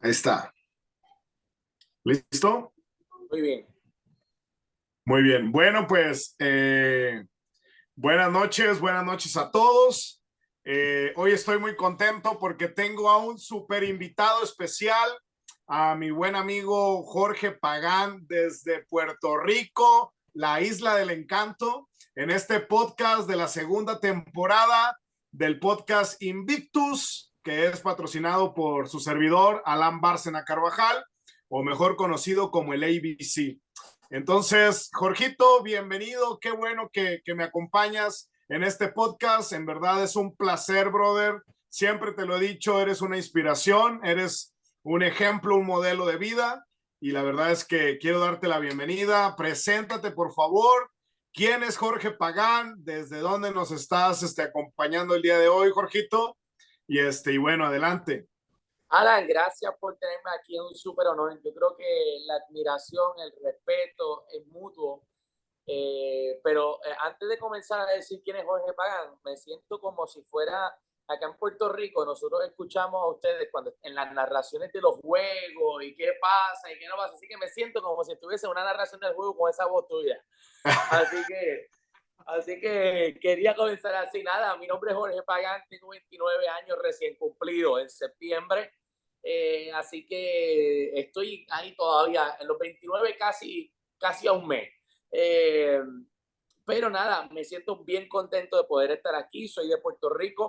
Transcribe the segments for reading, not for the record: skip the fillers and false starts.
Ahí está. ¿Listo? Muy bien. Muy bien. Bueno, pues buenas noches a todos. Hoy estoy muy contento porque tengo a un súper invitado especial, a mi buen amigo Jorge Pagán desde Puerto Rico, la Isla del Encanto, en este podcast de la segunda temporada del podcast Invictus, que es patrocinado por su servidor, Alan Bárcena Carvajal, o mejor conocido como el ABC. Entonces, Jorgito, bienvenido. Qué bueno que me acompañas en este podcast. En verdad es un placer, brother. Siempre te lo he dicho, eres una inspiración, eres un ejemplo, un modelo de vida. Y la verdad es que quiero darte la bienvenida. Preséntate, por favor. ¿Quién es Jorge Pagán? ¿Desde dónde nos estás acompañando el día de hoy, Jorgito? Y bueno, adelante. Alan, gracias por tenerme aquí, es un súper honor. Yo creo que la admiración, el respeto es mutuo. Pero antes de comenzar a decir quién es Jorge Pagán, me siento como si fuera acá en Puerto Rico. Nosotros escuchamos a ustedes cuando en las narraciones de los juegos y qué pasa y qué no pasa. Así que me siento como si estuviese una narración del juego con esa voz tuya. Así que Así que quería comenzar así. Nada, mi nombre es Jorge Pagán, tengo 29 años recién cumplido en septiembre. Así que estoy ahí todavía, en los 29 casi a un mes. Eh, pero nada, me siento bien contento de poder estar aquí. Soy de Puerto Rico.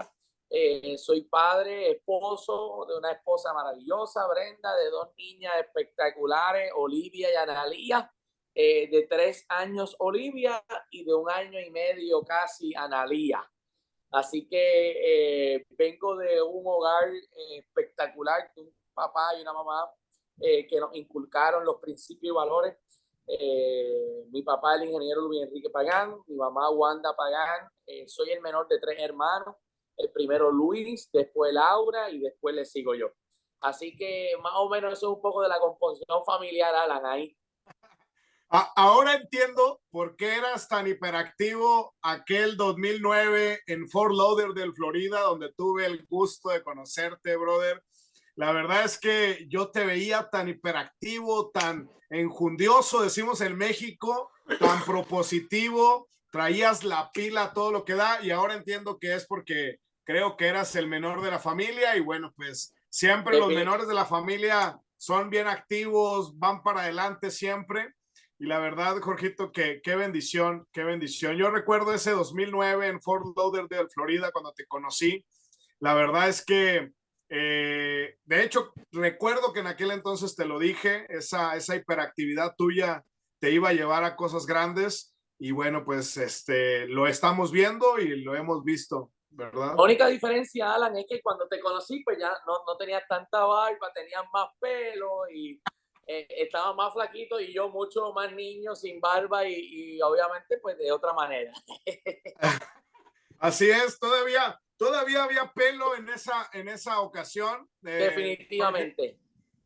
Soy padre, esposo de una esposa maravillosa, Brenda, de dos niñas espectaculares, Olivia y Analía. De 3 años Olivia y de 1 año y medio casi Analía. Así que vengo de un hogar espectacular, de un papá y una mamá que nos inculcaron los principios y valores. Mi papá, el ingeniero Luis Enrique Pagán, mi mamá Wanda Pagán. Soy el menor de 3 hermanos. El primero Luis, después Laura y después le sigo yo. Así que más o menos eso es un poco de la composición familiar, Alan, ahí. Ahora entiendo por qué eras tan hiperactivo aquel 2009 en Fort Lauderdale, Florida, donde tuve el gusto de conocerte, brother. La verdad es que yo te veía tan hiperactivo, tan enjundioso, decimos en México, tan propositivo, traías la pila, todo lo que da, y ahora entiendo que es porque creo que eras el menor de la familia, y bueno, pues siempre los menores de la familia son bien activos, van para adelante siempre. Y la verdad, Jorgito, que qué bendición, qué bendición. Yo recuerdo ese 2009 en Fort Lauderdale, Florida, cuando te conocí. La verdad es que, de hecho, recuerdo que en aquel entonces te lo dije, esa hiperactividad tuya te iba a llevar a cosas grandes. Y bueno, pues lo estamos viendo y lo hemos visto, La ¿verdad? única diferencia, Alan, es que cuando te conocí, pues ya no tenías tanta barba, tenías más pelo y estaba más flaquito y yo mucho más niño, sin barba y obviamente pues de otra manera. Así es, todavía había pelo en esa ocasión, Jorge. Definitivamente.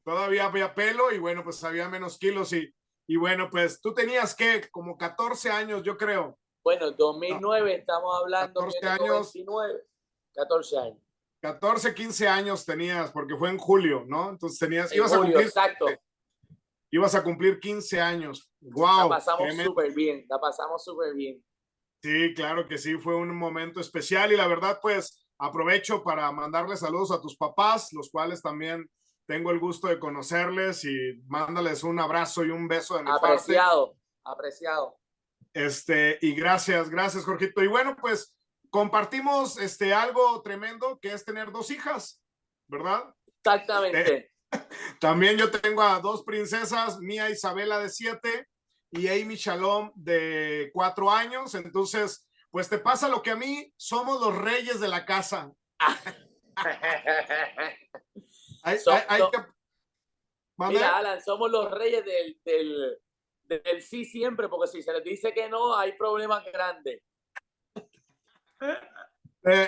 Todavía había pelo y bueno, pues había menos kilos y bueno, pues tú tenías que como 14 años, yo creo. Bueno, No, 2009 estamos hablando que yo 14 tengo años, 29, 14 años. 14, 15 años tenías, porque fue en julio, ¿no? Entonces En julio, exacto. ibas a cumplir 15 años. La Wow, pasamos tremendo. súper bien, la pasamos súper bien. Sí, claro que sí, fue un momento especial y la verdad, pues aprovecho para mandarle saludos a tus papás, los cuales también tengo el gusto de conocerles y mándales un abrazo y un beso de mi parte. Apreciado, apreciado. Y gracias, gracias, Jorgito. Y bueno, pues compartimos algo tremendo que es tener dos hijas, ¿verdad? Exactamente. También yo tengo a dos princesas, Mía Isabela de 7 y Amy Shalom de 4 años. Entonces, pues te pasa lo que a mí, somos los reyes de la casa. Hay So, que... mira, ¿Mande? Alan, somos los reyes del sí siempre, porque si se les dice que no, hay problemas grandes.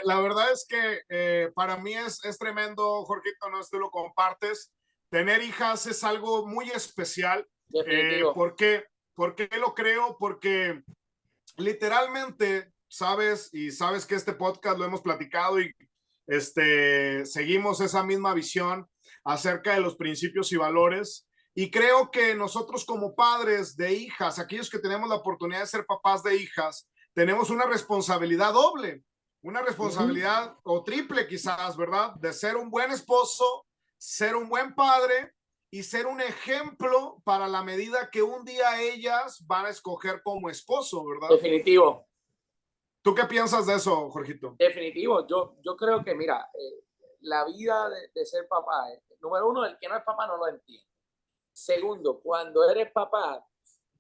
La verdad es que para mí es tremendo, Jorgito, no sé si tú lo compartes. Tener hijas es algo muy especial. Definitivo. ¿Por qué lo creo? Porque literalmente sabes, y sabes que este podcast lo hemos platicado y seguimos esa misma visión. acerca de los principios y valores. Y creo que nosotros como padres de hijas, aquellos que tenemos la oportunidad de ser papás de hijas, tenemos una responsabilidad doble, una responsabilidad o triple quizás, ¿verdad? De ser un buen esposo, ser un buen padre y ser un ejemplo para la medida que un día ellas van a escoger como esposo, ¿verdad? Definitivo. ¿Tú qué piensas de eso, Jorgito? Definitivo. Yo creo que, mira, la vida de ser papá, número uno, el que no es papá no lo entiende. Segundo, cuando eres papá,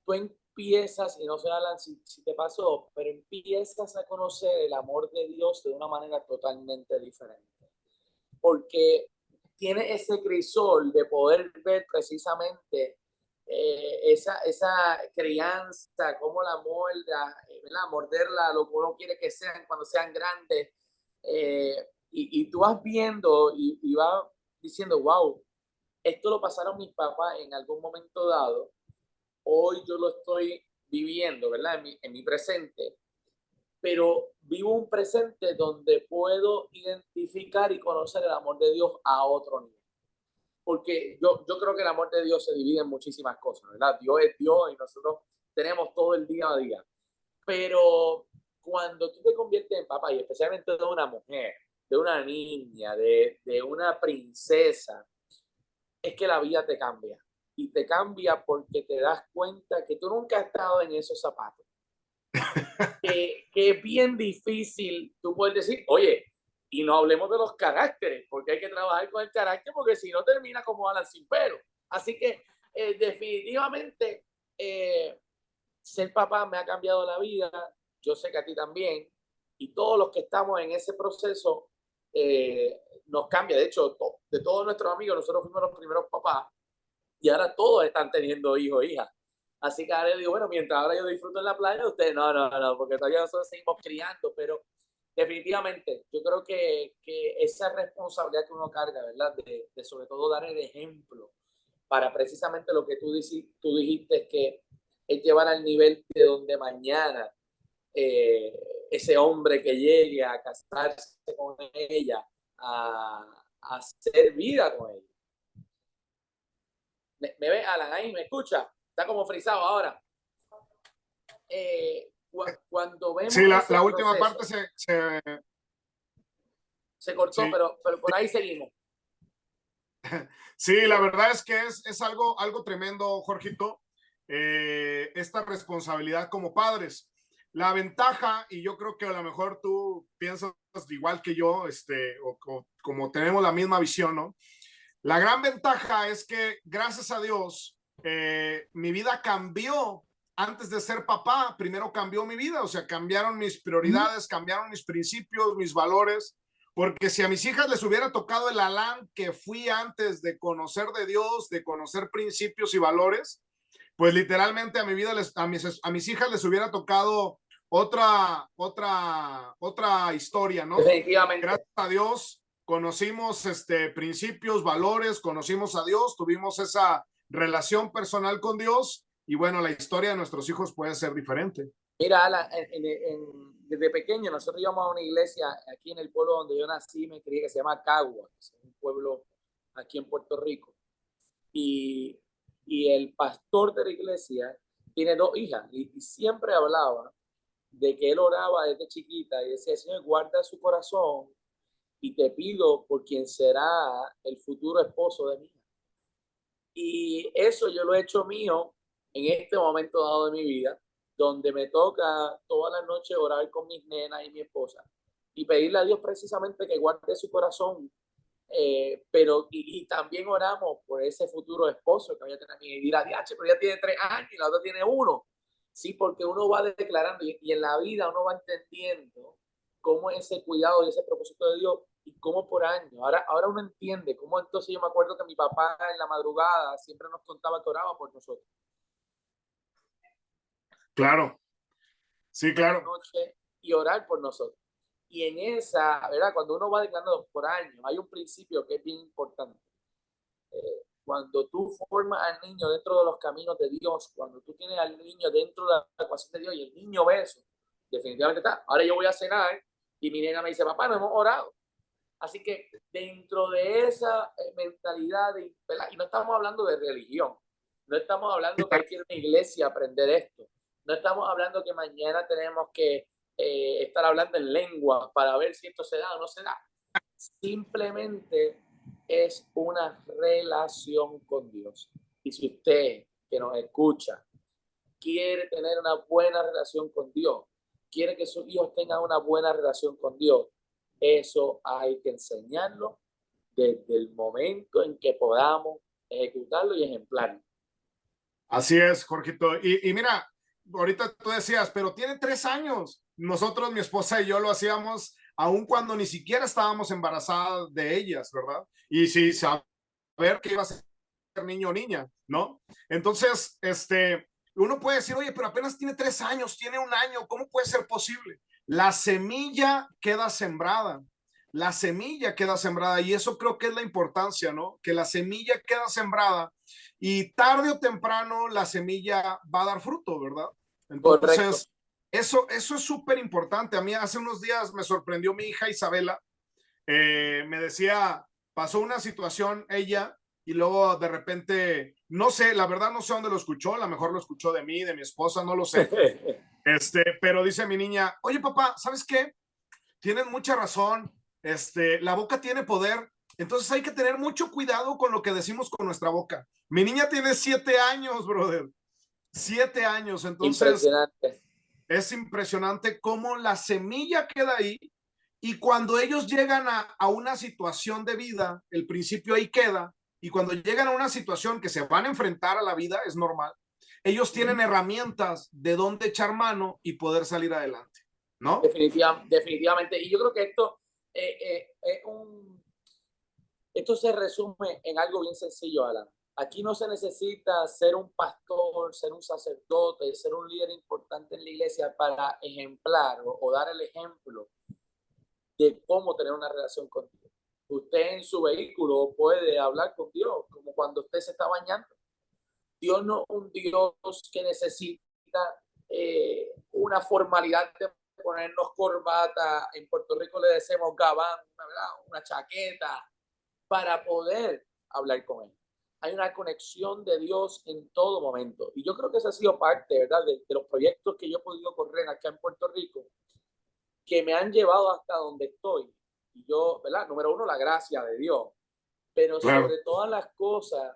tú empiezas, y no sé, Alan, si te pasó, pero empiezas a conocer el amor de Dios de una manera totalmente diferente. Porque tiene ese crisol de poder ver precisamente esa crianza, cómo la molda, ¿verdad? Morderla, lo que uno quiere que sean cuando sean grandes. Y tú vas viendo y vas diciendo, wow, esto lo pasaron mis papás en algún momento dado, hoy yo lo estoy viviendo, ¿verdad? En mi presente, pero vivo un presente donde puedo identificar y conocer el amor de Dios a otro nivel. Porque yo creo que el amor de Dios se divide en muchísimas cosas, ¿verdad? Dios es Dios y nosotros tenemos todo el día a día. Pero cuando tú te conviertes en papá, y especialmente de una mujer, de una niña, de una princesa, es que la vida te cambia. Y te cambia porque te das cuenta que tú nunca has estado en esos zapatos. Que es bien difícil tú puedes decir, oye, y no hablemos de los caracteres, porque hay que trabajar con el carácter, porque si no termina como Alan Simpero. Así que definitivamente ser papá me ha cambiado la vida, yo sé que a ti también, y todos los que estamos en ese proceso nos cambia. De hecho, de todos nuestros amigos, nosotros fuimos los primeros papás, y ahora todos están teniendo hijos e hijas. Así que ahora yo digo, bueno, mientras ahora yo disfruto en la playa, ustedes no, porque todavía nosotros seguimos criando, pero definitivamente yo creo que esa responsabilidad que uno carga, ¿verdad? De sobre todo dar el ejemplo para precisamente lo que tú dijiste, que es llevar al nivel de donde mañana ese hombre que llegue a casarse con ella, a hacer vida con ella. ¿Me ve, Alan, ahí? ¿Me escucha? Está como frisado ahora. Cuando vemos sí, la última proceso, parte se cortó, sí. pero por ahí seguimos. Sí, la verdad es que es algo tremendo, Jorgito, esta responsabilidad como padres. La ventaja, y yo creo que a lo mejor tú piensas igual que yo, o como tenemos la misma visión, ¿no? La gran ventaja es que, gracias a Dios, mi vida cambió antes de ser papá. Primero cambió mi vida, o sea, cambiaron mis prioridades, cambiaron mis principios, mis valores. Porque si a mis hijas les hubiera tocado el Alan que fui antes de conocer de Dios, de conocer principios y valores, pues literalmente a mi vida, a mis hijas les hubiera tocado otra historia, ¿no? Definitivamente. Gracias a Dios conocimos principios, valores, conocimos a Dios, tuvimos esa relación personal con Dios y bueno, la historia de nuestros hijos puede ser diferente. Mira, Alan, desde pequeño nosotros íbamos a una iglesia aquí en el pueblo donde yo nací, me crié, que se llama Cagua, que es un pueblo aquí en Puerto Rico. Y el pastor de la iglesia tiene dos hijas y siempre hablaba de que él oraba desde chiquita y decía, Señor, guarda su corazón y te pido por quien será el futuro esposo de mi hija. Y eso yo lo he hecho mío en este momento dado de mi vida, donde me toca toda la noche orar con mis nenas y mi esposa y pedirle a Dios precisamente que guarde su corazón. Pero también oramos por ese futuro esposo que vaya a tener y dirá, pero ya tiene 3 años y la otra tiene 1. Sí, porque uno va declarando y en la vida uno va entendiendo cómo es ese cuidado y ese propósito de Dios y cómo por años. Ahora uno entiende cómo. Entonces yo me acuerdo que mi papá en la madrugada siempre nos contaba que oraba por nosotros. Claro, sí, claro. Noche y orar por nosotros. Y en esa, ¿verdad? Cuando uno va declarando por años, hay un principio que es bien importante. Cuando tú formas al niño dentro de los caminos de Dios, cuando tú tienes al niño dentro de la ecuación de Dios y el niño ve eso, definitivamente está. Ahora yo voy a cenar y mi nena me dice, papá, no hemos orado. Así que dentro de esa mentalidad, ¿verdad? Y no estamos hablando de religión, no estamos hablando que hay que ir a una iglesia a aprender esto, no estamos hablando que mañana tenemos que estar hablando en lengua para ver si esto se da o no se da. Simplemente es una relación con Dios. Y si usted que nos escucha quiere tener una buena relación con Dios, quiere que sus hijos tengan una buena relación con Dios, eso hay que enseñarlo desde el momento en que podamos ejecutarlo y ejemplarlo. Así es, Jorgito. Y mira, ahorita tú decías, pero tiene 3 años. Nosotros, mi esposa y yo lo hacíamos aun cuando ni siquiera estábamos embarazadas de ellas, ¿verdad? Y sí, saber que iba a ser niño o niña, ¿no? Entonces, uno puede decir, oye, pero apenas tiene 3 años, tiene un año, ¿cómo puede ser posible? La semilla queda sembrada. La semilla queda sembrada y eso creo que es la importancia, ¿no? Que la semilla queda sembrada y tarde o temprano la semilla va a dar fruto, ¿verdad? Correcto. Entonces, eso es súper importante. A mí hace unos días me sorprendió mi hija Isabela, me decía, pasó una situación ella y luego de repente, no sé, la verdad no sé dónde lo escuchó, a lo mejor lo escuchó de mí, de mi esposa, no lo sé. Pero dice mi niña, oye papá, ¿sabes qué? Tienes mucha razón, la boca tiene poder, entonces hay que tener mucho cuidado con lo que decimos con nuestra boca. Mi niña tiene 7 años, brother, 7 años, entonces Impresionante. es impresionante cómo la semilla queda ahí y cuando ellos llegan a una situación de vida, el principio ahí queda y cuando llegan a una situación que se van a enfrentar a la vida, es normal, ellos tienen herramientas de dónde echar mano y poder salir adelante, ¿no? Definitivamente. Y yo creo que esto se resume en algo bien sencillo, Alan. Aquí no se necesita ser un pastor, ser un sacerdote, ser un líder importante en la iglesia para ejemplar o dar el ejemplo de cómo tener una relación con Dios. Usted en su vehículo puede hablar con Dios, como cuando usted se está bañando. Dios no es un Dios que necesita una formalidad de ponernos corbata. En Puerto Rico le decimos gabán, una chaqueta, para poder hablar con Él. Hay una conexión de Dios en todo momento. Y yo creo que esa ha sido parte, ¿verdad?, de los proyectos que yo he podido correr acá en Puerto Rico, que me han llevado hasta donde estoy. Y yo, ¿verdad? Número uno, la gracia de Dios. Pero Claro. sobre todas las cosas,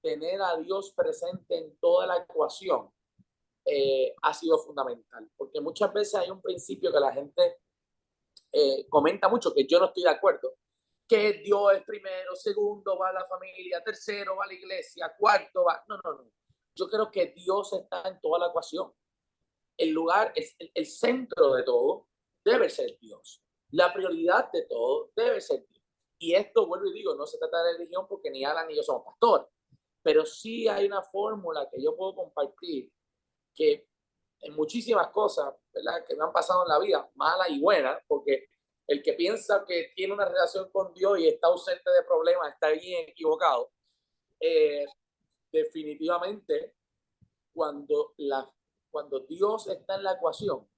tener a Dios presente en toda la ecuación ha sido fundamental. Porque muchas veces hay un principio que la gente comenta mucho, que yo no estoy de acuerdo, que Dios es primero, segundo va la familia, tercero va la iglesia, cuarto va... No, no, no. Yo creo que Dios está en toda la ecuación. El lugar, el centro de todo debe ser Dios. La prioridad de todo debe ser Dios. Y esto, vuelvo y digo, no se trata de religión porque ni Alan ni yo somos pastores, pero sí hay una fórmula que yo puedo compartir que en muchísimas cosas, ¿verdad?, que me han pasado en la vida, malas y buenas, porque el que piensa que tiene una relación con Dios y está ausente de problemas está bien equivocado. Definitivamente, cuando, cuando Dios está en la ecuación,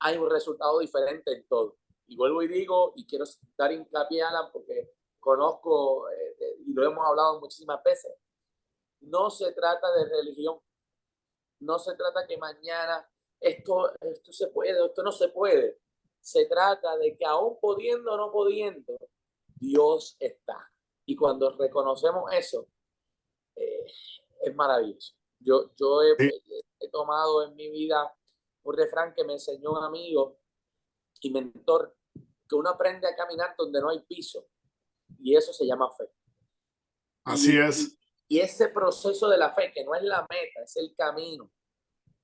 hay un resultado diferente en todo. Y vuelvo y digo, y quiero dar hincapié a Alan porque conozco y lo hemos hablado muchísimas veces, no se trata de religión, no se trata que mañana esto se puede, esto no se puede. Se trata de que aún pudiendo o no pudiendo, Dios está. Y cuando reconocemos eso, eh, es maravilloso. Yo Sí. he tomado en mi vida un refrán que me enseñó un amigo y mentor, que uno aprende a caminar donde no hay piso, y eso se llama fe. Así Y, es. y ese proceso de la fe, que no es la meta, es el camino.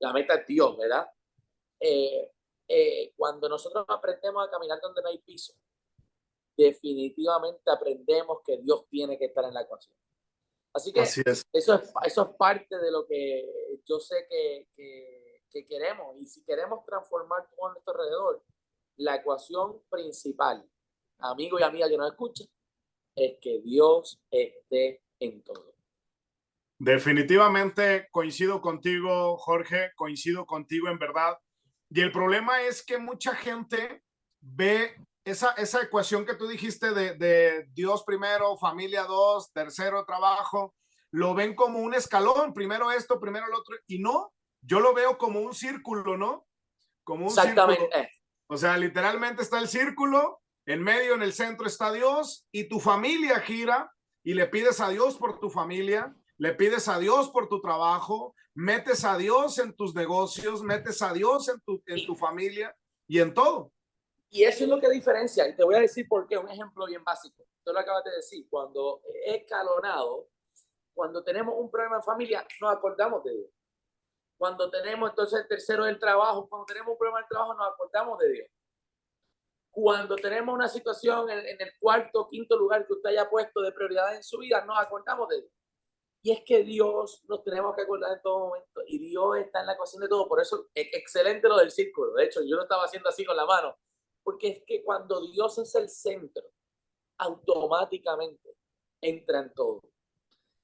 La meta es Dios, ¿verdad? Cuando nosotros aprendemos a caminar donde no hay piso, definitivamente aprendemos que Dios tiene que estar en la ecuación. Así que Así es. eso es parte de lo que yo sé que queremos. Y si queremos transformar todo a nuestro alrededor, la ecuación principal, amigo y amiga que nos escuchan, es que Dios esté en todo. Definitivamente coincido contigo, Jorge, coincido contigo en verdad. Y el problema es que mucha gente ve esa ecuación que tú dijiste de Dios primero, familia dos, tercero trabajo, lo ven como un escalón, primero esto, primero lo otro, y no, yo lo veo como un círculo, ¿no? Como un círculo. Exactamente. O sea, literalmente está el círculo, en medio, en el centro está Dios, y tu familia gira, y le pides a Dios por tu familia, le pides a Dios por tu trabajo, metes a Dios en tus negocios, metes a Dios en tu familia y en todo. Y eso es lo que diferencia. Y te voy a decir por qué. Un ejemplo bien básico. Tú lo acabas de decir. Cuando es escalonado, cuando tenemos un problema en familia, nos acordamos de Dios. Cuando tenemos entonces el tercero del trabajo, cuando tenemos un problema del trabajo, nos acordamos de Dios. Cuando tenemos una situación en el cuarto o quinto lugar que usted haya puesto de prioridad en su vida, nos acordamos de Dios. Y es que Dios nos tenemos que acordar en todo momento. Y Dios está en la ecuación de todo. Por eso es excelente lo del círculo. De hecho, yo lo estaba haciendo así con la mano. Porque es que cuando Dios es el centro, automáticamente entra en todo.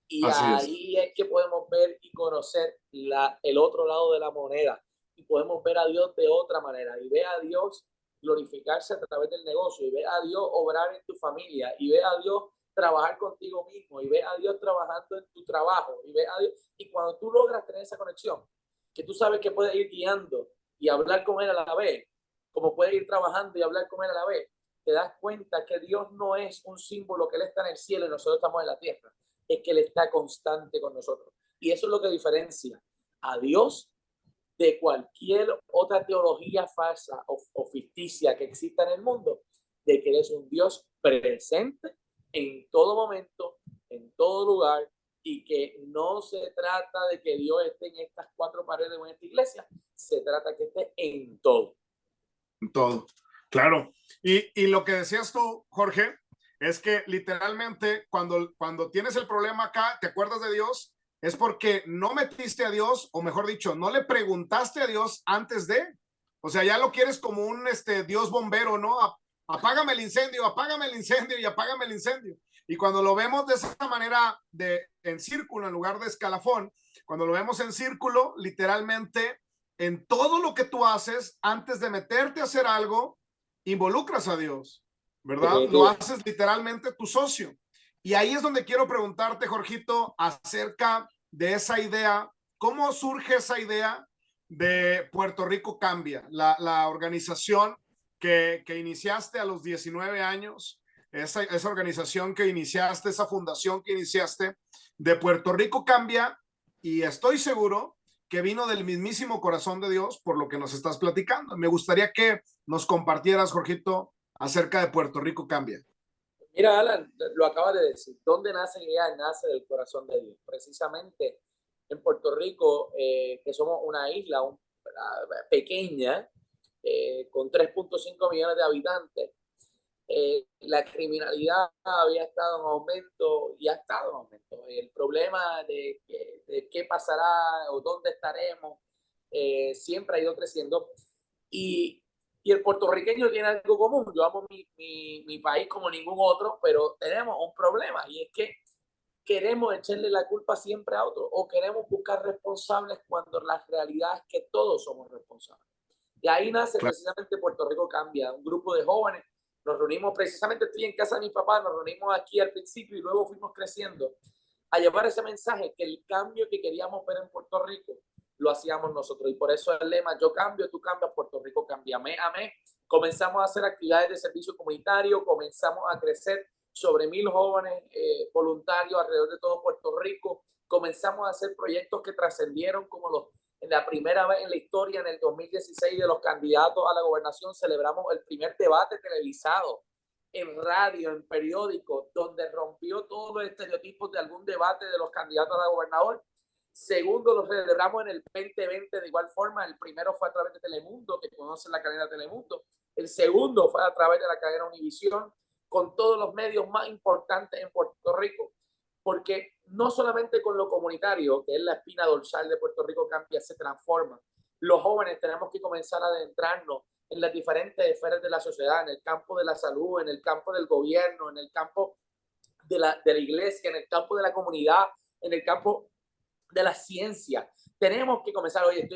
Y Así es. ahí es que podemos ver y conocer el otro lado de la moneda. Y podemos ver a Dios de otra manera. Y ver a Dios glorificarse a través del negocio. Y ver a Dios obrar en tu familia. Y ver a Dios trabajar contigo mismo. Y ver a Dios trabajando en tu trabajo. Y ver a Dios. Y cuando tú logras tener esa conexión, que tú sabes que puedes ir guiando y hablar con Él a la vez, como puedes ir trabajando y hablar con Él a la vez, te das cuenta que Dios no es un símbolo, que Él está en el cielo y nosotros estamos en la tierra. Es que Él está constante con nosotros. Y eso es lo que diferencia a Dios de cualquier otra teología falsa o ficticia que exista en el mundo, de que Él es un Dios presente en todo momento, en todo lugar, y que no se trata de que Dios esté en estas cuatro paredes o en esta iglesia, se trata que esté en todo. En todo. Claro. Y lo que decías tú, Jorge, es que literalmente cuando tienes el problema acá, te acuerdas de Dios, es porque no metiste a Dios, o mejor dicho, no le preguntaste a Dios antes de. O sea, ya lo quieres como un Dios bombero, ¿no? Apágame el incendio y apágame el incendio. Y cuando lo vemos de esa manera, en círculo en lugar de escalafón, cuando lo vemos en círculo, literalmente en todo lo que tú haces, antes de meterte a hacer algo, involucras a Dios, ¿verdad? Lo Definitivo. haces literalmente tu socio. Y ahí es donde quiero preguntarte, Jorgito, acerca de esa idea. ¿Cómo surge esa idea de Puerto Rico Cambia? La organización que iniciaste a los 19 años, esa organización que iniciaste, esa fundación que iniciaste de Puerto Rico Cambia, y estoy seguro que vino del mismísimo corazón de Dios por lo que nos estás platicando. Me gustaría que nos compartieras, Jorgito, acerca de Puerto Rico Cambia. Mira, Alan, lo acabas de decir. ¿Dónde nace ella? Nace del corazón de Dios. Precisamente en Puerto Rico, que somos una isla pequeña, con 3.5 millones de habitantes, la criminalidad había estado en aumento y ha estado en aumento. El problema de qué pasará o dónde estaremos siempre ha ido creciendo. Y, y el puertorriqueño tiene algo común. Yo amo mi país como ningún otro, pero tenemos un problema y es que queremos echarle la culpa siempre a otro o queremos buscar responsables cuando la realidad es que todos somos responsables. Y ahí nace Claro. precisamente Puerto Rico Cambia, un grupo de jóvenes. Nos reunimos precisamente, estoy en casa de mi papá, nos reunimos aquí al principio y luego fuimos creciendo a llevar ese mensaje que el cambio que queríamos ver en Puerto Rico lo hacíamos nosotros. Y por eso el lema, yo cambio, tú cambias, Puerto Rico cambia. Mes a mes comenzamos a hacer actividades de servicio comunitario, comenzamos a crecer sobre 1,000 jóvenes voluntarios alrededor de todo Puerto Rico. Comenzamos a hacer proyectos que trascendieron como en la primera vez en la historia, en el 2016, de los candidatos a la gobernación, celebramos el primer debate televisado en radio, en periódico, donde rompió todos los estereotipos de algún debate de los candidatos a la gobernador. Segundo, lo celebramos en el 2020 de igual forma. El primero fue a través de Telemundo, que conocen la cadena Telemundo. El segundo fue a través de la cadena Univisión, con todos los medios más importantes en Puerto Rico. Porque no solamente con lo comunitario, que es la espina dorsal de Puerto Rico Cambia, se transforma. Los jóvenes tenemos que comenzar a adentrarnos en las diferentes esferas de la sociedad, en el campo de la salud, en el campo del gobierno, en el campo de la iglesia, en el campo de la comunidad, en el campo de la ciencia. Tenemos que comenzar. Oye,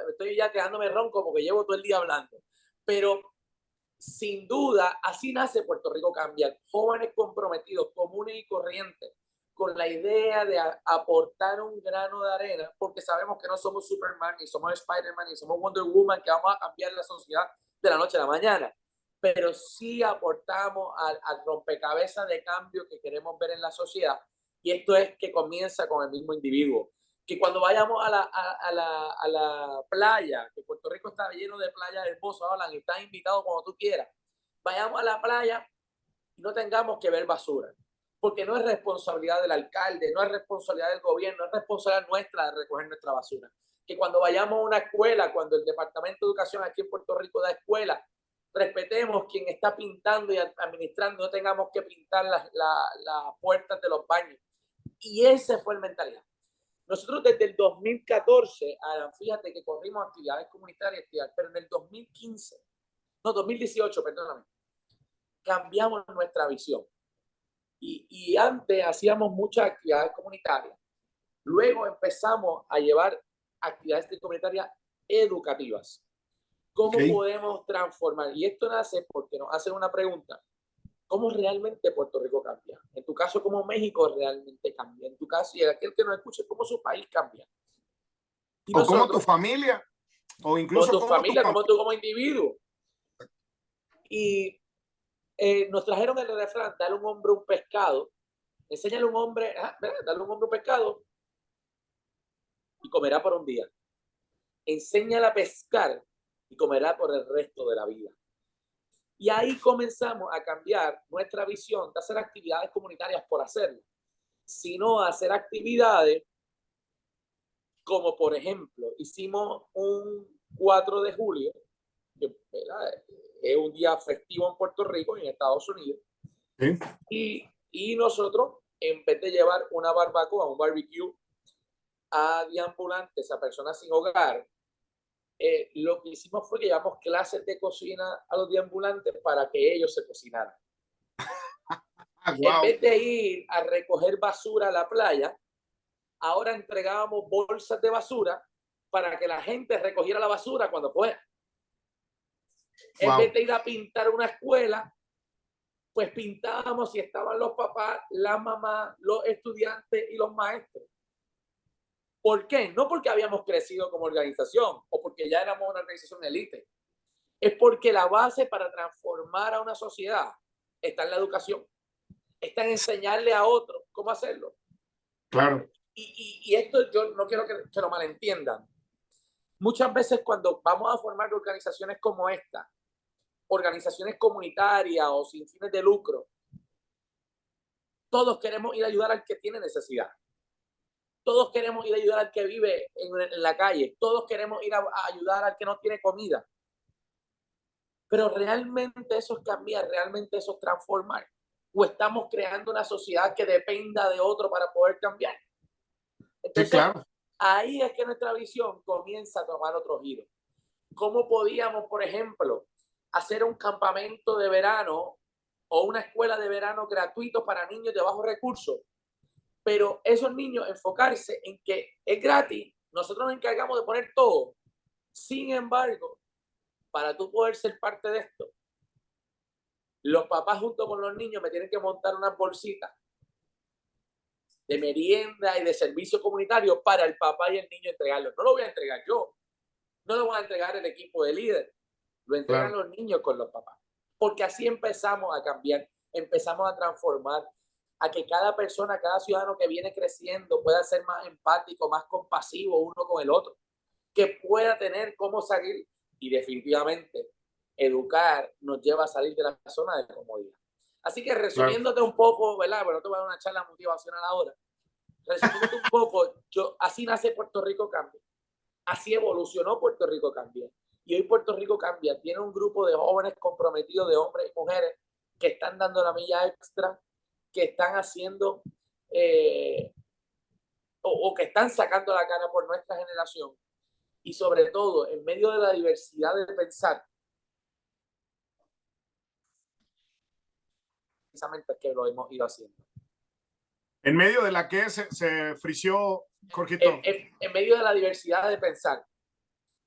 estoy ya quedándome ronco porque llevo todo el día hablando, pero sin duda, así nace Puerto Rico Cambia. Jóvenes comprometidos, comunes y corrientes, con la idea de aportar un grano de arena, porque sabemos que no somos Superman, ni somos Spider-Man, ni somos Wonder Woman, que vamos a cambiar la sociedad de la noche a la mañana, pero sí aportamos al rompecabezas de cambio que queremos ver en la sociedad, y esto es que comienza con el mismo individuo. Que cuando vayamos a la playa, que Puerto Rico está lleno de playas hermosas, hablan, y estás invitado cuando tú quieras, vayamos a la playa y no tengamos que ver basura, porque no es responsabilidad del alcalde, no es responsabilidad del gobierno, es responsabilidad nuestra de recoger nuestra basura. Que cuando vayamos a una escuela, cuando el Departamento de Educación aquí en Puerto Rico da escuela, respetemos quien está pintando y administrando, no tengamos que pintar las puertas de los baños. Y esa fue la mentalidad. Nosotros desde el 2014, fíjate que corrimos actividades comunitarias, pero en el 2018, perdóname, cambiamos nuestra visión. Y antes hacíamos muchas actividades comunitarias. Luego empezamos a llevar actividades comunitarias educativas. ¿Cómo podemos transformar? Y esto nace porque nos hacen una pregunta. ¿Cómo realmente Puerto Rico cambia? En tu caso, ¿cómo México realmente cambia? En tu caso, y aquel que nos escuche, ¿cómo su país cambia? Y o cómo tu familia, o incluso como tu familia, como tú como individuo. Y nos trajeron el refrán, dale a un hombre un pescado, enséñale a un hombre, dale a un hombre un pescado y comerá por un día. Enséñale a pescar y comerá por el resto de la vida. Y ahí comenzamos a cambiar nuestra visión de hacer actividades comunitarias por hacerlo, sino hacer actividades como, por ejemplo, hicimos un 4 de julio, que es un día festivo en Puerto Rico y en Estados Unidos, y nosotros, en vez de llevar una barbacoa, un barbecue a deambulantes, a personas sin hogar, lo que hicimos fue que llevamos clases de cocina a los deambulantes para que ellos se cocinaran. En vez de ir a recoger basura a la playa, ahora entregábamos bolsas de basura para que la gente recogiera la basura cuando fuera. En vez de ir a pintar una escuela, pues pintábamos si estaban los papás, la mamá, los estudiantes y los maestros. ¿Por qué? No porque habíamos crecido como organización o porque ya éramos una organización élite. Es porque la base para transformar a una sociedad está en la educación. Está en enseñarle a otros cómo hacerlo. Claro. Y esto yo no quiero que lo malentiendan. Muchas veces cuando vamos a formar organizaciones como esta, organizaciones comunitarias o sin fines de lucro, todos queremos ir a ayudar al que tiene necesidad. Todos queremos ir a ayudar al que vive en la calle. Todos queremos ir a ayudar al que no tiene comida. Pero realmente eso es cambiar, realmente eso es transformar. O estamos creando una sociedad que dependa de otro para poder cambiar. Entonces, sí, claro, ahí es que nuestra visión comienza a tomar otro giro. ¿Cómo podíamos, por ejemplo, hacer un campamento de verano o una escuela de verano gratuito para niños de bajos recursos? Pero esos niños enfocarse en que es gratis, nosotros nos encargamos de poner todo. Sin embargo, para tú poder ser parte de esto, los papás junto con los niños me tienen que montar unas bolsitas de merienda y de servicio comunitario para el papá y el niño entregarlo. No lo voy a entregar yo, no lo voy a entregar el equipo de líder, lo entregan los niños con los papás. Porque así empezamos a cambiar, empezamos a transformar, a que cada persona, cada ciudadano que viene creciendo pueda ser más empático, más compasivo uno con el otro, que pueda tener cómo salir, y definitivamente educar nos lleva a salir de la zona de comodidad. Así que resumiéndote un poco, ¿verdad? Bueno, te voy a dar una charla motivacional ahora. Resumiéndote un poco, así nace Puerto Rico Cambia. Así evolucionó Puerto Rico Cambia. Y hoy Puerto Rico Cambia tiene un grupo de jóvenes comprometidos, de hombres y mujeres, que están dando la milla extra, que están haciendo o que están sacando la cara por nuestra generación. Y sobre todo, en medio de la diversidad de pensar, precisamente es que lo hemos ido haciendo. ¿En medio de la que se frició, Jorgito? En medio de la diversidad de pensar,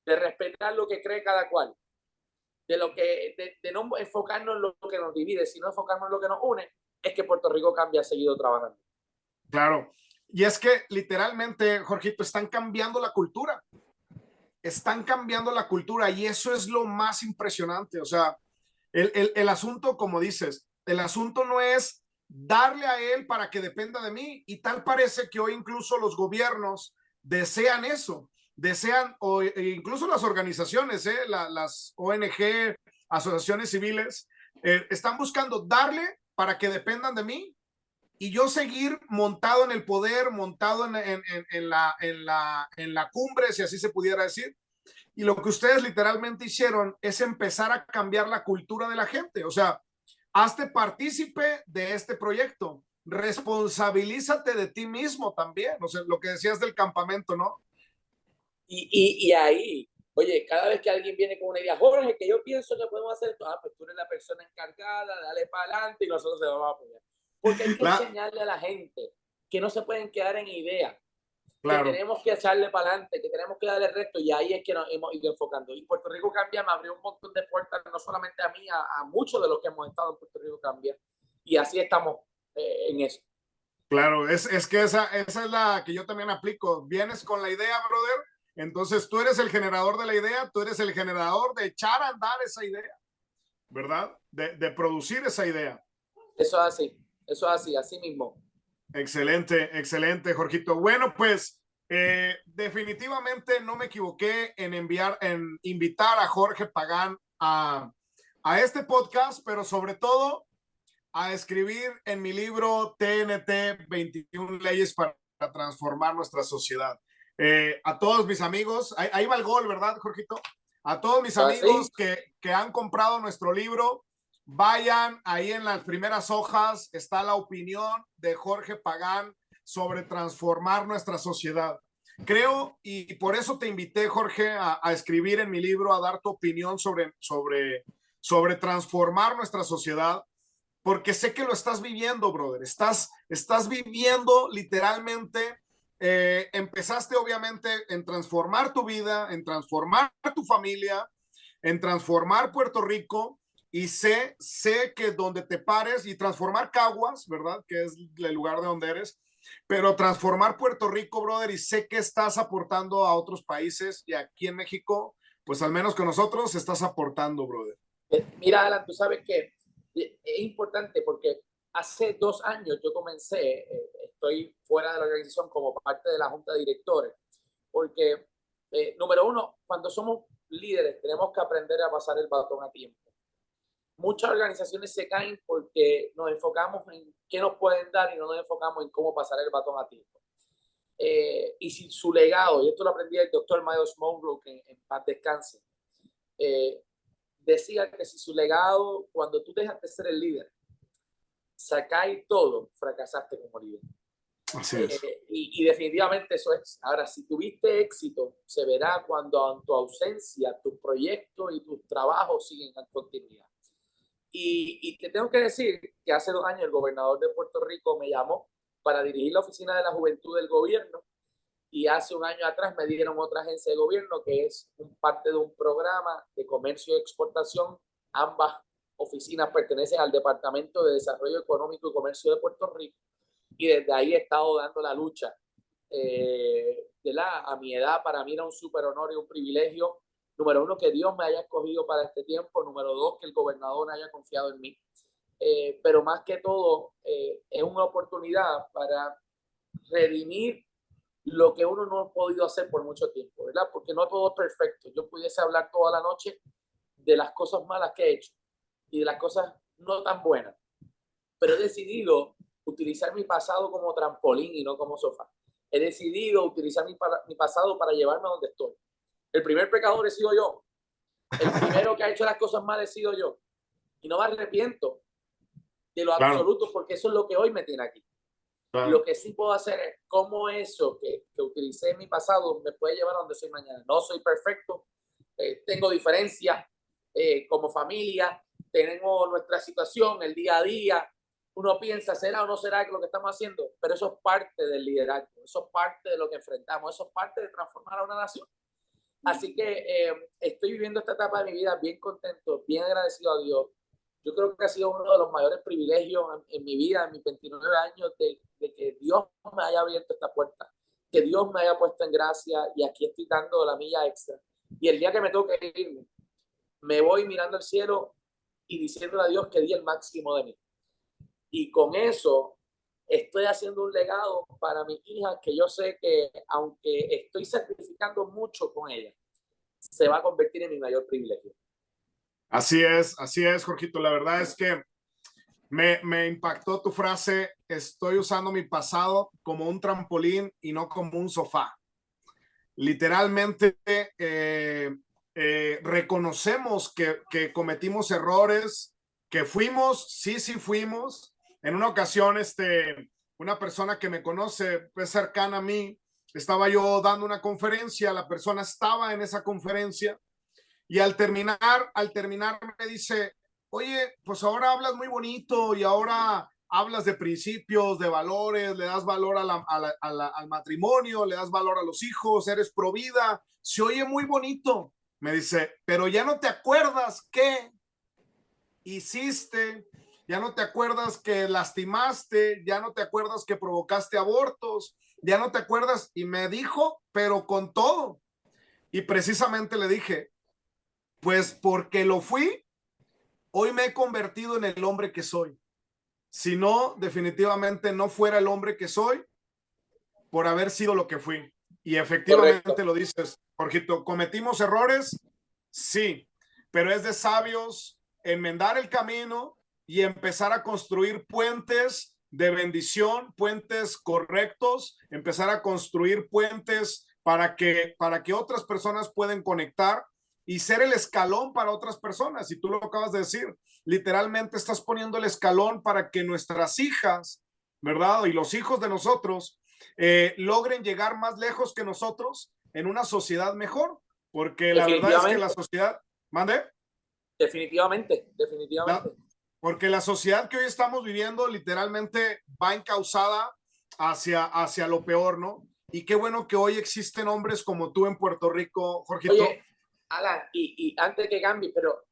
de respetar lo que cree cada cual, de no enfocarnos en lo que nos divide, sino enfocarnos en lo que nos une, es que Puerto Rico Cambia ha seguido trabajando. Claro. Y es que literalmente, Jorgito, están cambiando la cultura. Están cambiando la cultura y eso es lo más impresionante. O sea, el asunto, como dices, el asunto no es darle a él para que dependa de mí. Y tal parece que hoy incluso los gobiernos desean eso, desean, o incluso las organizaciones, las ONG, asociaciones civiles, están buscando darle para que dependan de mí y yo seguir montado en el poder, montado en la cumbre, si así se pudiera decir. Y lo que ustedes literalmente hicieron es empezar a cambiar la cultura de la gente. O sea, hazte partícipe de este proyecto. Responsabilízate de ti mismo también. O sea, lo que decías del campamento, ¿no? Y ahí, oye, cada vez que alguien viene con una idea, Jorge, que yo pienso que podemos hacer esto, pues tú eres la persona encargada, dale para adelante y nosotros se vamos a apoyar. Porque hay que enseñarle a la gente que no se pueden quedar en ideas, claro, que tenemos que echarle para adelante, que tenemos que darle el resto, y ahí es que nos hemos ido enfocando. Y Puerto Rico Cambia me abrió un montón de puertas, no solamente a mí, a muchos de los que hemos estado en Puerto Rico Cambia, y así estamos en eso. Claro, es que esa es la que yo también aplico. Vienes con la idea, brother, entonces tú eres el generador de la idea, tú eres el generador de echar a andar esa idea, ¿verdad? De producir esa idea. Eso es así, así mismo. Excelente, excelente, Jorgito. Bueno, pues definitivamente no me equivoqué en invitar a Jorge Pagán a este podcast, pero sobre todo a escribir en mi libro TNT 21 leyes para transformar nuestra sociedad. A todos mis amigos, ahí va el gol, ¿verdad, Jorgito? A todos mis amigos que han comprado nuestro libro, vayan, ahí en las primeras hojas está la opinión de Jorge Pagán sobre transformar nuestra sociedad. Creo, y por eso te invité, Jorge, a escribir en mi libro, a dar tu opinión sobre transformar nuestra sociedad, porque sé que lo estás viviendo, brother. Estás viviendo literalmente. Empezaste obviamente en transformar tu vida, en transformar tu familia, en transformar Puerto Rico, y sé que donde te pares y transformar Caguas, ¿verdad? Que es el lugar de donde eres, pero transformar Puerto Rico, brother, y sé que estás aportando a otros países, y aquí en México, pues al menos con nosotros estás aportando, brother. Mira, Alan, tú sabes que es importante porque hace 2 años yo comencé, estoy fuera de la organización como parte de la junta de directores, porque número uno, cuando somos líderes tenemos que aprender a pasar el batón a tiempo. Muchas organizaciones se caen porque nos enfocamos en qué nos pueden dar y no nos enfocamos en cómo pasar el batón a tiempo. Y si su legado, y esto lo aprendí del doctor Miles Monroe, que en paz descanse, decía que si su legado, cuando tú dejas de ser el líder, sacáis todo, fracasaste como líder. Así es. Y definitivamente eso es. Ahora, si tuviste éxito, se verá cuando en tu ausencia, tus proyectos y tus trabajos siguen en continuidad. Y te tengo que decir que hace 2 años el gobernador de Puerto Rico me llamó para dirigir la oficina de la juventud del gobierno, y hace 1 año atrás me dieron otra agencia de gobierno que es parte de un programa de comercio y exportación. Ambas oficinas pertenecen al Departamento de Desarrollo Económico y Comercio de Puerto Rico, y desde ahí he estado dando la lucha. A mi edad, para mí era un súper honor y un privilegio. Número uno, que Dios me haya escogido para este tiempo. Número dos, que el gobernador haya confiado en mí. Pero más que todo, es una oportunidad para redimir lo que uno no ha podido hacer por mucho tiempo, ¿verdad? Porque no todo es perfecto. Yo pudiese hablar toda la noche de las cosas malas que he hecho y de las cosas no tan buenas, pero he decidido utilizar mi pasado como trampolín y no como sofá. He decidido utilizar mi pasado para llevarme a donde estoy. El primer pecador he sido yo. El primero que ha hecho las cosas mal he sido yo. Y no me arrepiento de lo absoluto, porque eso es lo que hoy me tiene aquí. Claro. Lo que sí puedo hacer es cómo eso que utilicé en mi pasado me puede llevar a donde soy mañana. No soy perfecto, tengo diferencias como familia, tenemos nuestra situación, el día a día. Uno piensa, ¿será o no será lo que estamos haciendo? Pero eso es parte del liderazgo, eso es parte de lo que enfrentamos, eso es parte de transformar a una nación. Así que estoy viviendo esta etapa de mi vida bien contento, bien agradecido a Dios. Yo creo que ha sido uno de los mayores privilegios en mi vida, en mis 29 años, de que Dios me haya abierto esta puerta, que Dios me haya puesto en gracia y aquí estoy dando la milla extra. Y el día que me toque irme, me voy mirando al cielo y diciéndole a Dios que di el máximo de mí. Y con eso estoy haciendo un legado para mi hija que yo sé que aunque estoy sacrificando mucho con ella, se va a convertir en mi mayor privilegio. Así es, Jorgito. La verdad es que me impactó tu frase, estoy usando mi pasado como un trampolín y no como un sofá. Literalmente reconocemos que cometimos errores, que fuimos, sí fuimos. En una ocasión, una persona que me conoce, pues cercana a mí, estaba yo dando una conferencia, la persona estaba en esa conferencia y al terminar me dice, oye, pues ahora hablas muy bonito y ahora hablas de principios, de valores, le das valor al matrimonio, le das valor a los hijos, eres pro vida, se oye muy bonito. Me dice, pero ya no te acuerdas qué hiciste, ya no te acuerdas que lastimaste, ya no te acuerdas que provocaste abortos, ya no te acuerdas. Y me dijo, pero con todo. Y precisamente le dije, pues porque lo fui, hoy me he convertido en el hombre que soy. Si no, definitivamente no fuera el hombre que soy por haber sido lo que fui. Y efectivamente Correcto. lo dices, Jorgito, cometimos errores, sí, pero es de sabios enmendar el camino y empezar a construir puentes de bendición, puentes correctos, empezar a construir puentes para que otras personas puedan conectar y ser el escalón para otras personas. Y tú lo acabas de decir, literalmente estás poniendo el escalón para que nuestras hijas, ¿verdad? Y los hijos de nosotros logren llegar más lejos que nosotros en una sociedad mejor, porque la verdad es que la sociedad, ¿mande? Definitivamente, definitivamente. Porque la sociedad que hoy estamos viviendo literalmente va encauzada hacia lo peor, ¿no? Y qué bueno que hoy existen hombres como tú en Puerto Rico, Jorgito. Oye, Alan, y antes que cambie, pero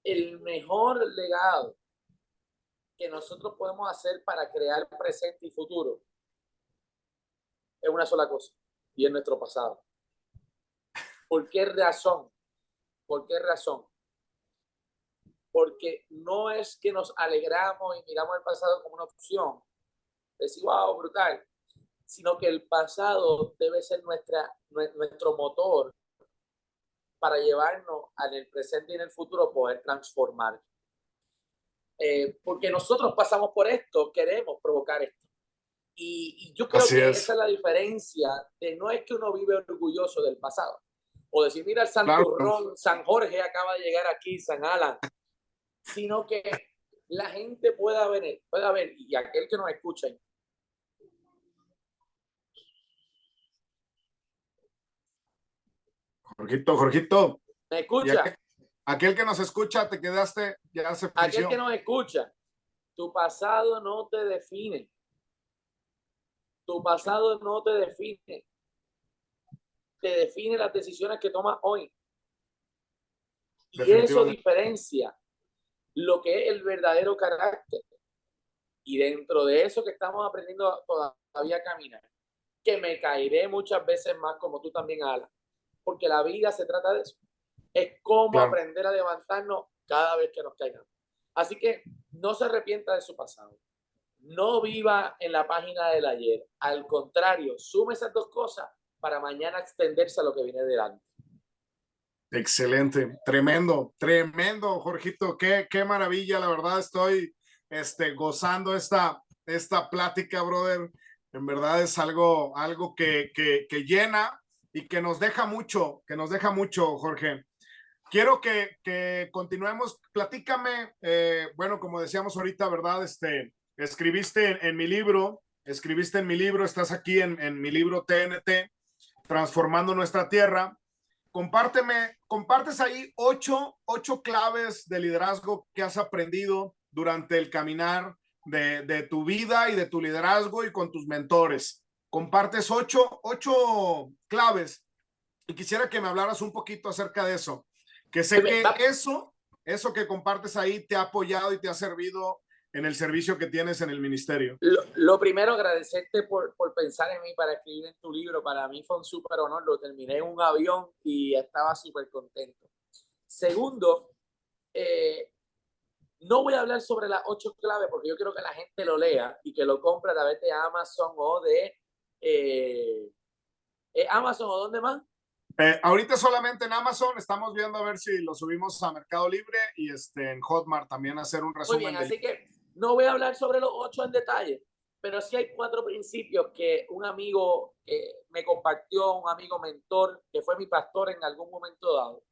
el mejor legado que nosotros podemos hacer para crear presente y futuro es una sola cosa, y es nuestro pasado. ¿Por qué razón? ¿Por qué razón? Porque no es que nos alegramos y miramos el pasado como una opción, decir, wow, brutal, sino que el pasado debe ser nuestro motor para llevarnos en el presente y en el futuro poder transformar. Porque nosotros pasamos por esto, queremos provocar esto. Y yo creo Así que es. esa es la diferencia de no es que uno vive orgulloso del pasado o decir, mira el Claro. Santurrón, San Jorge acaba de llegar aquí, San Alan, sino que la gente pueda ver, y aquel que nos escucha. Jorgito, ¿Me y escucha? aquel que nos escucha, te quedaste, ya se Aquel que frició. nos escucha, tu pasado no te define. Tu pasado no te define. Te define las decisiones que tomas hoy. Y eso Definitivamente. diferencia lo que es el verdadero carácter. Y dentro de eso que estamos aprendiendo todavía a caminar, que me caeré muchas veces más como tú también, Alan, porque la vida se trata de eso. Es cómo Claro. aprender a levantarnos cada vez que nos caigamos. Así que no se arrepienta de su pasado. No viva en la página del ayer. Al contrario, sume esas dos cosas para mañana extenderse a lo que viene delante. Excelente, tremendo, tremendo, Jorgito, qué maravilla, la verdad estoy gozando esta plática, brother. En verdad es algo que llena y que nos deja mucho, Jorge. Quiero que continuemos, platícame, bueno, como decíamos ahorita, ¿verdad? Escribiste en mi libro, estás aquí en mi libro TNT, Transformando Nuestra Tierra. Compartes ahí ocho claves de liderazgo que has aprendido durante el caminar de tu vida y de tu liderazgo y con tus mentores. Compartes ocho claves Y quisiera que me hablaras un poquito acerca de eso, que sé que eso que compartes ahí te ha apoyado y te ha servido en el servicio que tienes en el ministerio. Lo primero, agradecerte por pensar en mí para escribir en tu libro. Para mí fue un súper honor. Lo terminé en un avión y estaba súper contento. Segundo, eh, no voy a hablar sobre las 8 claves porque yo quiero que la gente lo lea y que lo compre a través de Amazon o de Amazon o dónde más. Ahorita solamente en Amazon, estamos viendo a ver si lo subimos a Mercado Libre y en Hotmart también hacer un Muy bien, resumen del... así que no voy a hablar sobre los 8 en detalle, pero sí hay 4 principios que un amigo me compartió, un amigo mentor, que fue mi pastor en algún momento dado,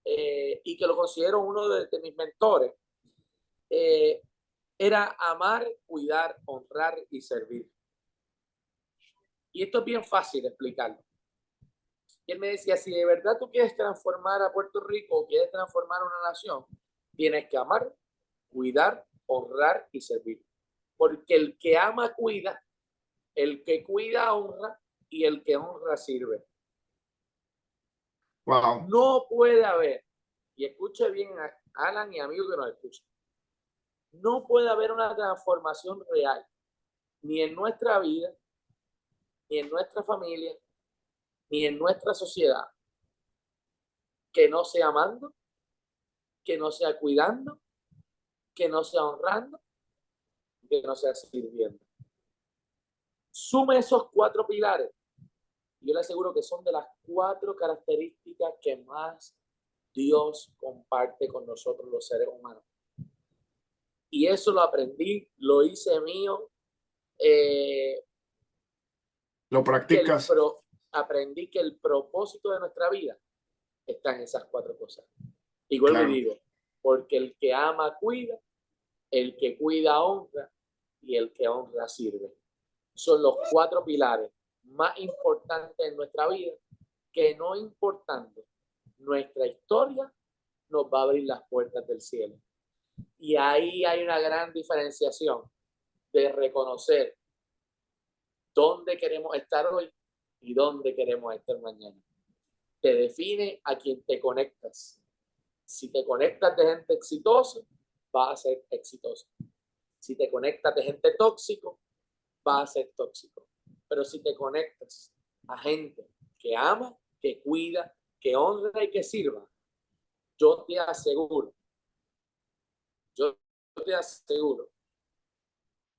y que lo considero uno de mis mentores. Era amar, cuidar, honrar y servir. Y esto es bien fácil de explicarlo. Y él me decía, si de verdad tú quieres transformar a Puerto Rico o quieres transformar una nación, tienes que amar, cuidar, honrar y servir. Porque el que ama, cuida, el que cuida, honra y el que honra, sirve. Wow. No puede haber, y escuche bien Alan y amigos que nos escuchan, no puede haber una transformación real, ni en nuestra vida, ni en nuestra familia, ni en nuestra sociedad, que no sea amando, que no sea cuidando, que no sea honrando, que no sea sirviendo. Sume esos 4 pilares. Yo le aseguro que son de las 4 características que más Dios comparte con nosotros los seres humanos. Y eso lo aprendí, lo hice mío. Lo practicas. Aprendí que el propósito de nuestra vida está en esas 4 cosas. Y vuelvo y Claro. digo, porque el que ama, cuida, el que cuida, honra, y el que honra, sirve. Son los 4 pilares más importantes en nuestra vida, que no importando nuestra historia, nos va a abrir las puertas del cielo. Y ahí hay una gran diferenciación de reconocer dónde queremos estar hoy y dónde queremos estar mañana. Te define a quien te conectas. Si te conectas de gente exitosa, vas a ser exitoso. Si te conectas de gente tóxico, vas a ser tóxico. Pero si te conectas a gente que ama, que cuida, que honra y que sirva, yo te aseguro, yo te aseguro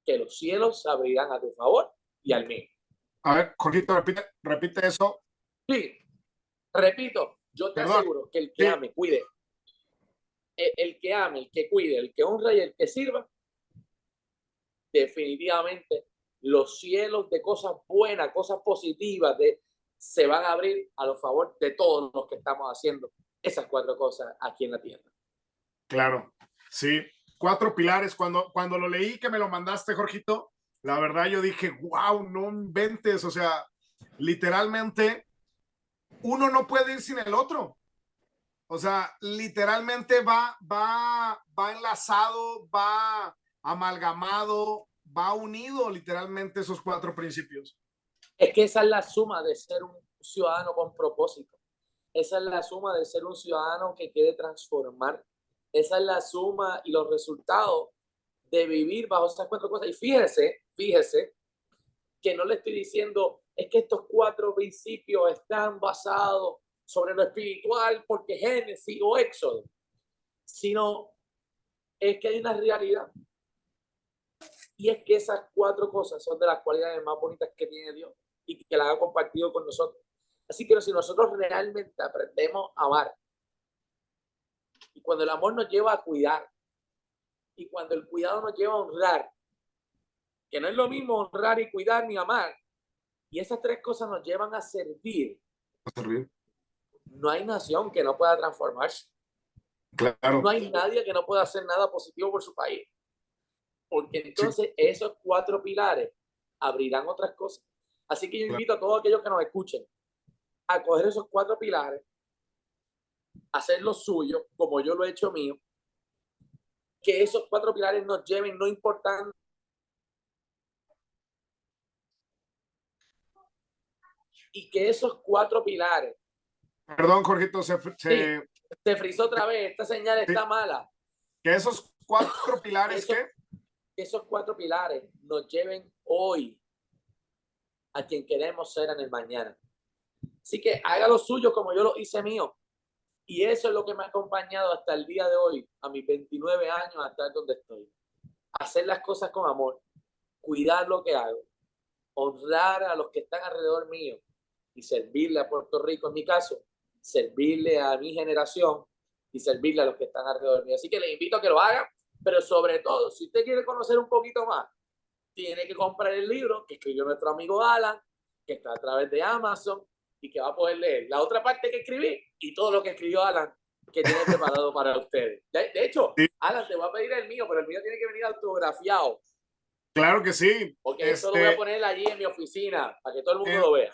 que los cielos se abrirán a tu favor y al mío. A ver, Jorgito, repite eso. Sí, repito, yo te Perdón. aseguro que el que Sí. ame, cuide, el que ame, el que cuide, el que honra y el que sirva, definitivamente los cielos de cosas buenas, cosas positivas, se van a abrir a los favor de todos los que estamos haciendo esas 4 cosas aquí en la tierra. Claro, sí. 4 pilares. Cuando lo leí que me lo mandaste, Jorgito, la verdad yo dije, wow, no inventes. O sea, literalmente, uno no puede ir sin el otro. O sea, literalmente va enlazado, va amalgamado, va unido literalmente esos 4 principios. Es que esa es la suma de ser un ciudadano con propósito. Esa es la suma de ser un ciudadano que quiere transformar. Esa es la suma y los resultados de vivir bajo esas 4 cosas. Y fíjese que no le estoy diciendo es que estos 4 principios están basados sobre lo espiritual porque Génesis o Éxodo, sino es que hay una realidad. Y es que esas 4 cosas son de las cualidades más bonitas que tiene Dios y que las ha compartido con nosotros. Así que si nosotros realmente aprendemos a amar, y cuando el amor nos lleva a cuidar, y cuando el cuidado nos lleva a honrar, que no es lo mismo honrar y cuidar ni amar, y esas 3 cosas nos llevan a servir, no hay nación que no pueda transformarse. Claro. No hay nadie que no pueda hacer nada positivo por su país. Porque entonces esos 4 pilares abrirán otras cosas. Así que yo invito a todos aquellos que nos escuchen a coger esos 4 pilares, hacer lo suyo, como yo lo he hecho mío, que esos 4 pilares nos lleven, no importando y que esos 4 pilares Perdón, Jorgito, Sí, se frizó otra vez. Esta señal sí, está mala. que esos 4 pilares, Esos, ¿qué? esos 4 pilares nos lleven hoy a quien queremos ser en el mañana. Así que haga lo suyo como yo lo hice mío. Y eso es lo que me ha acompañado hasta el día de hoy, a mis 29 años, a estar donde estoy. Hacer las cosas con amor, cuidar lo que hago, honrar a los que están alrededor mío y servirle a Puerto Rico, en mi caso, servirle a mi generación y servirle a los que están alrededor mío. Así que les invito a que lo hagan, pero sobre todo, si usted quiere conocer un poquito más, tiene que comprar el libro que escribió nuestro amigo Alan, que está a través de Amazon y que va a poder leer la otra parte que escribí y todo lo que escribió Alan, que tiene preparado para ustedes. De hecho, Sí, Alan, te voy a pedir el mío, pero el mío tiene que venir autografiado, claro que sí. porque eso lo voy a poner allí en mi oficina para que todo el mundo En, lo vea.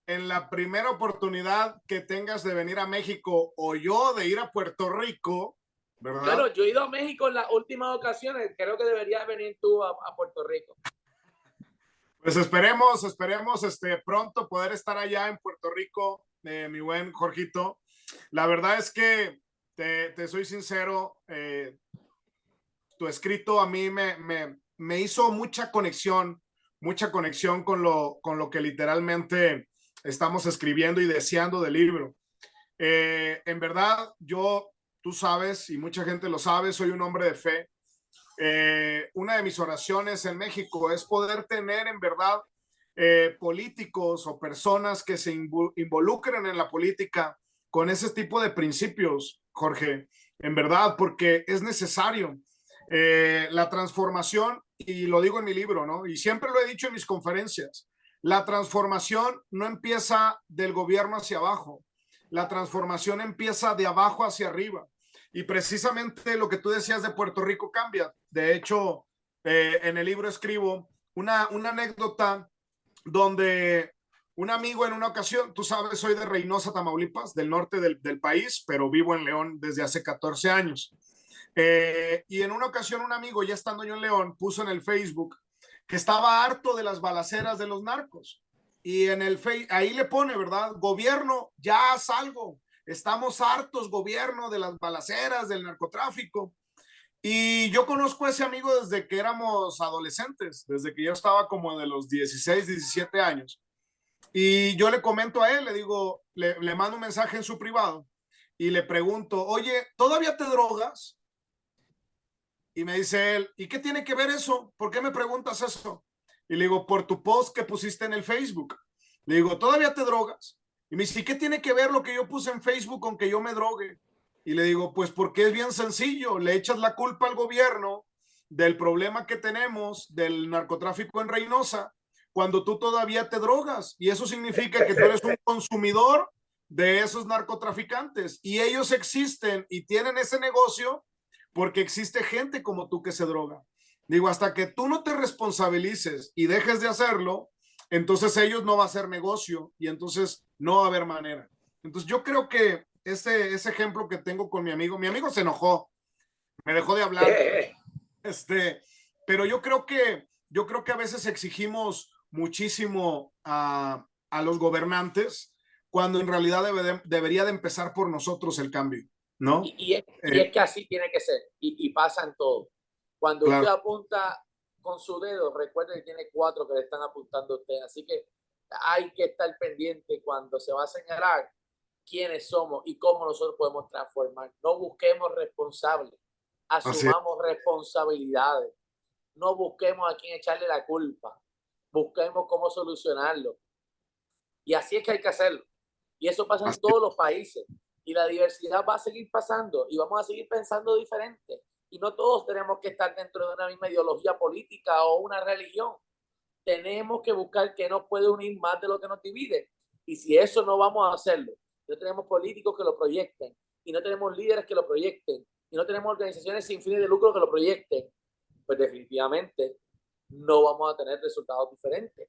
en la primera oportunidad que tengas de venir a México o yo de ir a Puerto Rico, Bueno, ¿verdad? yo he ido a México en las últimas ocasiones. Creo que deberías venir tú a Puerto Rico. Pues esperemos pronto poder estar allá en Puerto Rico, mi buen Jorgito. La verdad es que te soy sincero, tu escrito a mí me hizo mucha conexión con lo que literalmente estamos escribiendo y deseando del libro. En verdad, yo, tú sabes, y mucha gente lo sabe, soy un hombre de fe. Una de mis oraciones en México es poder tener en verdad políticos o personas que se involucren en la política con ese tipo de principios, Jorge, en verdad, porque es necesario. La transformación, y lo digo en mi libro, ¿no? Y siempre lo he dicho en mis conferencias, la transformación no empieza del gobierno hacia abajo, la transformación empieza de abajo hacia arriba. Y precisamente lo que tú decías de Puerto Rico cambia. De hecho, en el libro escribo una anécdota donde un amigo en una ocasión, tú sabes, soy de Reynosa, Tamaulipas, del norte del país, pero vivo en León desde hace 14 años. Y en una ocasión un amigo, ya estando yo en León, puso en el Facebook que estaba harto de las balaceras de los narcos. Y en el ahí le pone, ¿verdad? Gobierno, ya haz algo. Estamos hartos, gobierno, de las balaceras, del narcotráfico. Y yo conozco a ese amigo desde que éramos adolescentes, desde que yo estaba como de los 16, 17 años. Y yo le comento a él, le digo, le mando un mensaje en su privado y le pregunto, oye, ¿todavía te drogas? Y me dice él, ¿y qué tiene que ver eso? ¿Por qué me preguntas eso? Y le digo, por tu post que pusiste en el Facebook. Le digo, ¿todavía te drogas? Y me dice, ¿y qué tiene que ver lo que yo puse en Facebook con que yo me drogue? Y le digo, pues porque es bien sencillo, le echas la culpa al gobierno del problema que tenemos del narcotráfico en Reynosa cuando tú todavía te drogas. Y eso significa que tú eres un consumidor de esos narcotraficantes y ellos existen y tienen ese negocio porque existe gente como tú que se droga. Digo, hasta que tú no te responsabilices y dejes de hacerlo, entonces ellos no va a ser negocio y entonces no va a haber manera. Entonces yo creo que ese ejemplo que tengo con mi amigo se enojó, me dejó de hablar, este, pero yo creo que a veces exigimos muchísimo a los gobernantes cuando en realidad debería de empezar por nosotros el cambio, ¿no? Y es que así tiene que ser. Y pasa en todo. Cuando usted Claro, apunta con su dedo, recuerde que tiene 4 que le están apuntando a usted. Así que hay que estar pendiente cuando se va a señalar quiénes somos y cómo nosotros podemos transformar. No busquemos responsables, así es. asumamos responsabilidades. No busquemos a quién echarle la culpa. Busquemos cómo solucionarlo. Y así es que hay que hacerlo. Y eso pasa en Así todos los países. Y la diversidad va a seguir pasando y vamos a seguir pensando diferente. Y no todos tenemos que estar dentro de una misma ideología política o una religión. Tenemos que buscar qué nos puede unir más de lo que nos divide. Y si eso no vamos a hacerlo, no tenemos políticos que lo proyecten y no tenemos líderes que lo proyecten y no tenemos organizaciones sin fines de lucro que lo proyecten, pues definitivamente no vamos a tener resultados diferentes.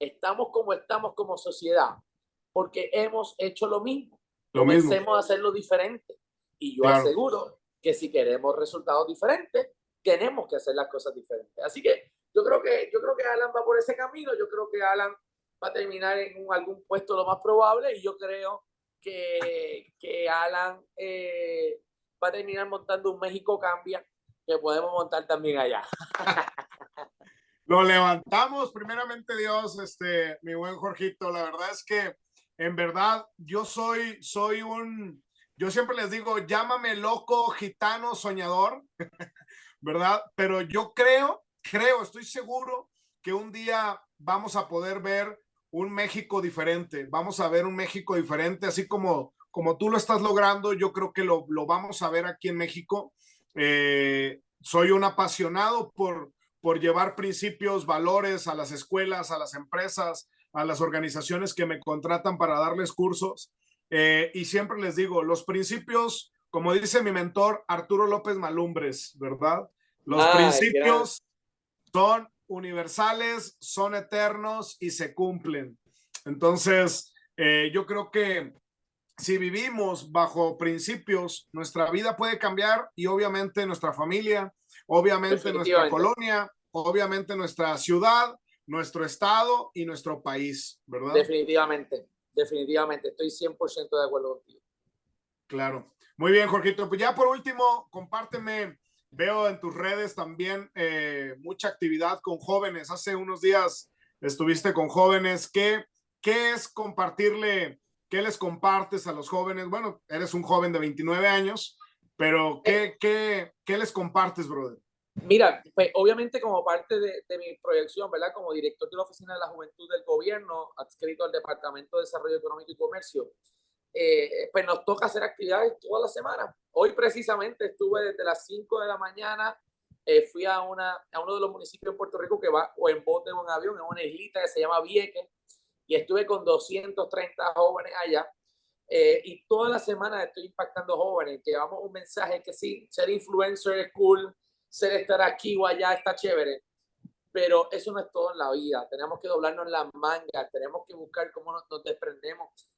Estamos como sociedad porque hemos hecho lo mismo. lo mismo, Comencemos a hacerlo diferente. Y yo claro. aseguro que si queremos resultados diferentes, tenemos que hacer las cosas diferentes. Así que yo creo que Alan va por ese camino. Yo creo que Alan va a terminar en algún puesto lo más probable y yo creo que Alan va a terminar montando un México Cambia, que podemos montar también allá. Lo levantamos, primeramente Dios, mi buen Jorgito. La verdad es que, en verdad, yo siempre les digo, llámame loco, gitano, soñador, ¿verdad? Pero yo estoy seguro que un día vamos a poder ver un México diferente, vamos a ver un México diferente, así como tú lo estás logrando, yo creo que lo vamos a ver aquí en México. Soy un apasionado por llevar principios, valores a las escuelas, a las empresas, a las organizaciones que me contratan para darles cursos. Y siempre les digo, los principios, como dice mi mentor Arturo López Malumbres, ¿verdad? Los principios son universales, son eternos y se cumplen. Entonces, yo creo que si vivimos bajo principios, nuestra vida puede cambiar y obviamente nuestra familia, obviamente nuestra colonia, obviamente nuestra ciudad, nuestro estado y nuestro país, ¿verdad? Definitivamente, definitivamente, estoy 100% de acuerdo contigo. Claro. Muy bien, Jorgito. Pues ya por último, compárteme, veo en tus redes también mucha actividad con jóvenes. Hace unos días estuviste con jóvenes. ¿Qué es compartirle? ¿Qué les compartes a los jóvenes? Bueno, eres un joven de 29 años, pero ¿qué les compartes, brother? Mira, pues obviamente como parte de mi proyección, ¿verdad? Como director de la Oficina de la Juventud del Gobierno, adscrito al Departamento de Desarrollo Económico y Comercio, pues nos toca hacer actividades toda la semana. Hoy precisamente estuve desde las 5 de la mañana, fui a uno de los municipios de Puerto Rico que va o en bote o en avión, en una islita que se llama Vieques, y estuve con 230 jóvenes allá. Y toda la semana estoy impactando jóvenes, llevamos un mensaje que sí, ser influencer es cool, ser estar aquí o allá está chévere, pero eso no es todo en la vida. Tenemos que doblarnos las mangas, tenemos que buscar cómo nos desprendemos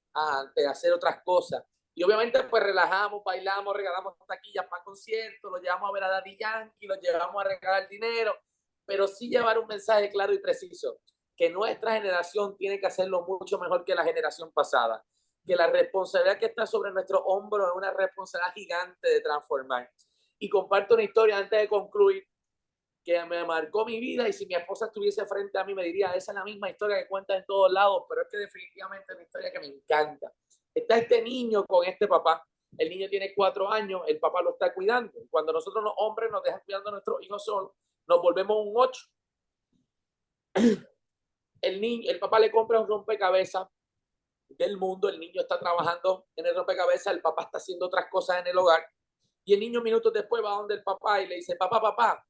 de hacer otras cosas. Y obviamente pues relajamos, bailamos, regalamos taquillas para conciertos, los llevamos a ver a Daddy Yankee, los llevamos a regalar dinero, pero sí llevar un mensaje claro y preciso, que nuestra generación tiene que hacerlo mucho mejor que la generación pasada, que la responsabilidad que está sobre nuestro hombro es una responsabilidad gigante de transformar. Y comparto una historia antes de concluir que me marcó mi vida, y si mi esposa estuviese frente a mí me diría, esa es la misma historia que cuenta en todos lados, pero es que definitivamente es una historia que me encanta. Está este niño con este papá, el niño tiene 4 años, el papá lo está cuidando. Cuando nosotros los hombres nos dejan cuidando a nuestros hijos solos, nos volvemos un 8. El papá le compra un rompecabezas del mundo, el niño está trabajando en el rompecabezas, el papá está haciendo otras cosas en el hogar, y el niño minutos después va donde el papá y le dice, papá,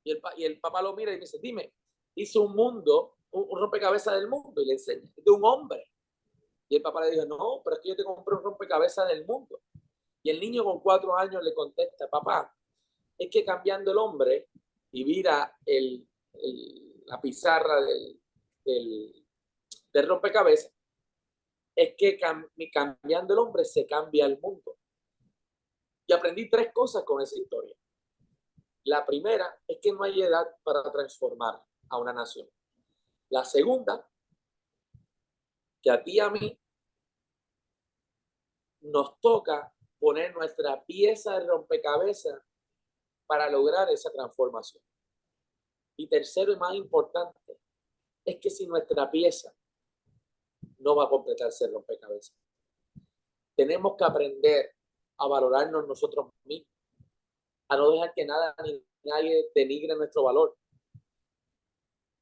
y el papá lo mira y dice, dime, hizo un mundo, un rompecabezas del mundo, y le enseña, de un hombre. Y el papá le dijo, no, pero es que yo te compré un rompecabezas del mundo. Y el niño con 4 años le contesta, papá, es que cambiando el hombre, y mira la pizarra del rompecabezas, es que cambiando el hombre se cambia el mundo. Y aprendí 3 cosas con esa historia. La primera es que no hay edad para transformar a una nación. La segunda, que a ti y a mí nos toca poner nuestra pieza de rompecabezas para lograr esa transformación. Y tercero y más importante, es que si nuestra pieza no va a completarse el rompecabezas, tenemos que aprender a valorarnos nosotros mismos, a no dejar que nada ni nadie denigre nuestro valor,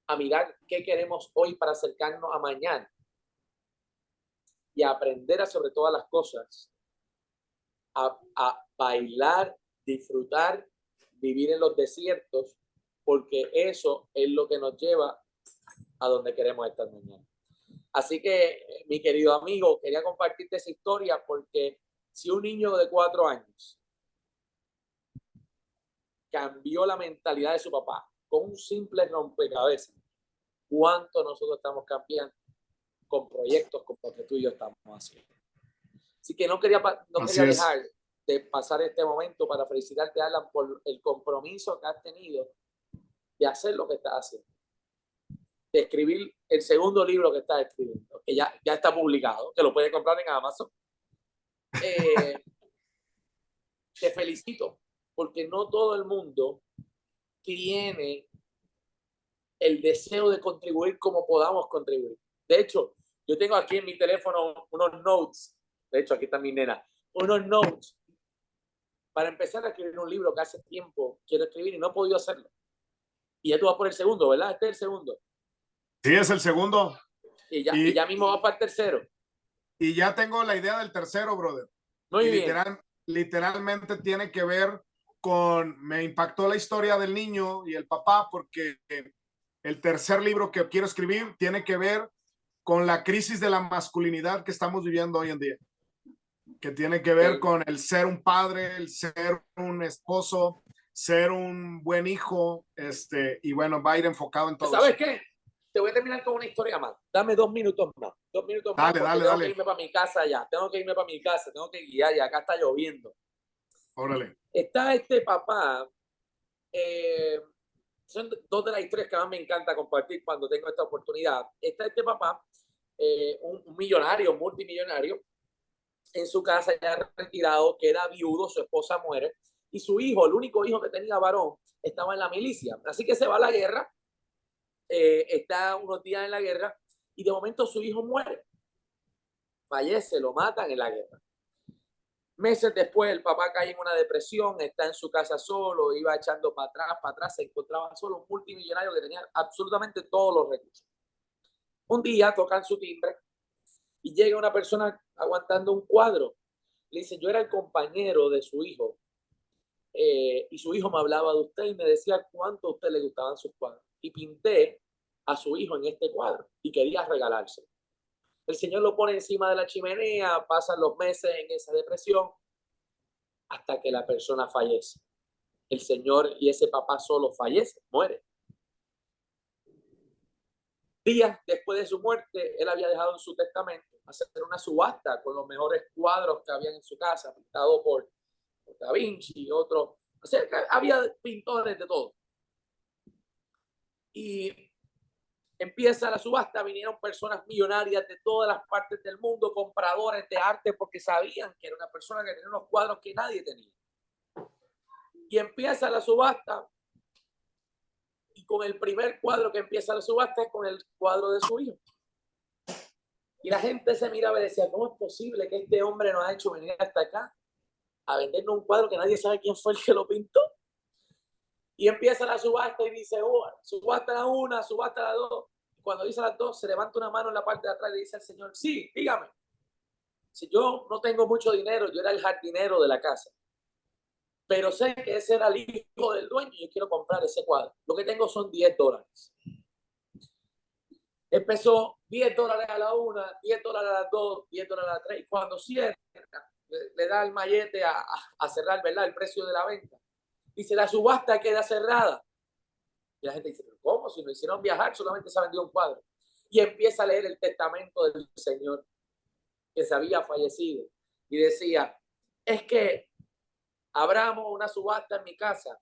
a mirar qué queremos hoy para acercarnos a mañana y a aprender a, sobre todas las cosas, a bailar, disfrutar, vivir en los desiertos, porque eso es lo que nos lleva a donde queremos estar mañana. Así que, mi querido amigo, quería compartirte esa historia porque si un niño de 4 años cambió la mentalidad de su papá con un simple rompecabezas, ¿cuánto nosotros estamos cambiando con proyectos como los que tú y yo estamos haciendo? Así que no quería dejar de pasar este momento para felicitarte, Alan, por el compromiso que has tenido de hacer lo que estás haciendo. de escribir el segundo libro que estás escribiendo, que ya está publicado, que lo puedes comprar en Amazon. Te felicito, porque no todo el mundo tiene el deseo de contribuir como podamos contribuir. De hecho, yo tengo aquí en mi teléfono unos notes, de hecho aquí está mi nena, unos notes para empezar a escribir un libro que hace tiempo quiero escribir y no he podido hacerlo. Y ya tú vas por el segundo, ¿verdad? Este es el segundo. Sí, es el segundo. Y ya mismo va para el tercero. Y ya tengo la idea del tercero, brother. Muy bien. Literalmente tiene que ver con, me impactó la historia del niño y el papá, porque el tercer libro que quiero escribir tiene que ver con la crisis de la masculinidad que estamos viviendo hoy en día, que tiene que ver con el ser un padre, el ser un esposo, ser un buen hijo, y bueno, va a ir enfocado en todo. ¿Sabes qué? Te voy a terminar con una historia más. Dame 2 minutos más. 2 minutos más, porque tengo que irme para mi casa ya. Tengo que irme para mi casa, tengo que guiar y acá está lloviendo. Órale. Está este papá, son 2 de las historias que más me encanta compartir cuando tengo esta oportunidad. Está este papá, un millonario, multimillonario, en su casa ya retirado, queda viudo, su esposa muere, y su hijo, el único hijo que tenía varón, estaba en la milicia. Así que se va a la guerra, está unos días en la guerra, y de momento su hijo muere. Fallece, lo matan en la guerra. Meses después, el papá cae en una depresión, está en su casa solo, iba echando para atrás, se encontraba solo, un multimillonario que tenía absolutamente todos los recursos. Un día tocan su timbre y llega una persona aguantando un cuadro. Le dice, yo era el compañero de su hijo, y su hijo me hablaba de usted y me decía cuánto a usted le gustaban sus cuadros. Y pinté a su hijo en este cuadro y quería regalárselo. El Señor lo pone encima de la chimenea, pasan los meses en esa depresión hasta que la persona fallece. El Señor y ese papá solo fallece, muere. Días después de su muerte, él había dejado en su testamento hacer una subasta con los mejores cuadros que habían en su casa, pintado por Da Vinci y otros. O sea, había pintores de todo. Y empieza la subasta, vinieron personas millonarias de todas las partes del mundo, compradores de arte, porque sabían que era una persona que tenía unos cuadros que nadie tenía. Y empieza la subasta, y con el primer cuadro que empieza la subasta es con el cuadro de su hijo. Y la gente se miraba y decía, ¿cómo es posible que este hombre nos ha hecho venir hasta acá a vendernos un cuadro que nadie sabe quién fue el que lo pintó? Y empieza la subasta y dice, oh, subasta la una, subasta la dos. Cuando dice las dos, se levanta una mano en la parte de atrás y le dice al Señor, sí, dígame. Si yo no tengo mucho dinero, yo era el jardinero de la casa, pero sé que ese era el hijo del dueño y yo quiero comprar ese cuadro. Lo que tengo son $10. Empezó $10 a la una, $10 a las dos, $10 a las tres. Y cuando cierra, le da el mallete a cerrar, ¿verdad? El precio de la venta. Dice, la subasta queda cerrada. Y la gente dice, ¿pero cómo? Si nos hicieron viajar, solamente se ha vendido un cuadro. Y empieza a leer el testamento del Señor que se había fallecido. Y decía, es que abramos una subasta en mi casa,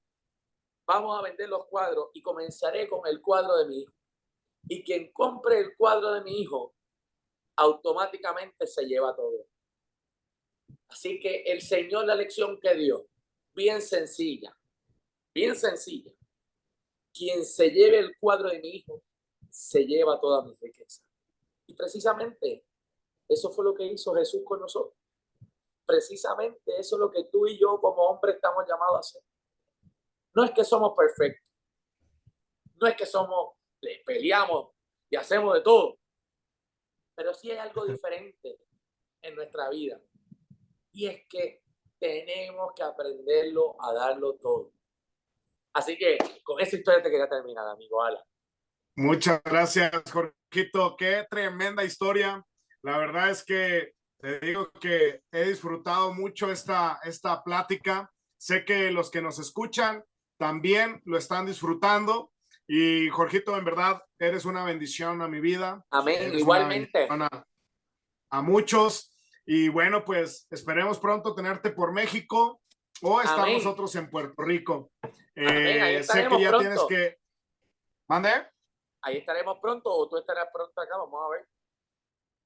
vamos a vender los cuadros y comenzaré con el cuadro de mi hijo. Y quien compre el cuadro de mi hijo, automáticamente se lleva todo. Así que el Señor, la lección que dio, bien sencilla, bien sencilla. Quien se lleve el cuadro de mi hijo, se lleva toda mi riqueza. Y precisamente eso fue lo que hizo Jesús con nosotros. Precisamente eso es lo que tú y yo como hombres estamos llamados a hacer. No es que somos perfectos. No es que peleamos y hacemos de todo. Pero sí hay algo diferente en nuestra vida. Y es que tenemos que aprenderlo a darlo todo. Así que con esa historia te quería terminar, amigo Alan. Muchas gracias, Jorgito. Qué tremenda historia. La verdad es que te digo que he disfrutado mucho esta plática. Sé que los que nos escuchan también lo están disfrutando. Y Jorgito, en verdad, eres una bendición a mi vida. Amén, igualmente. A muchos. Y bueno, pues esperemos pronto tenerte por México o estar nosotros en Puerto Rico. Amén, ahí sé que ya pronto. tienes que... ¿Mande? ahí estaremos pronto o tú estarás pronto acá, vamos a ver.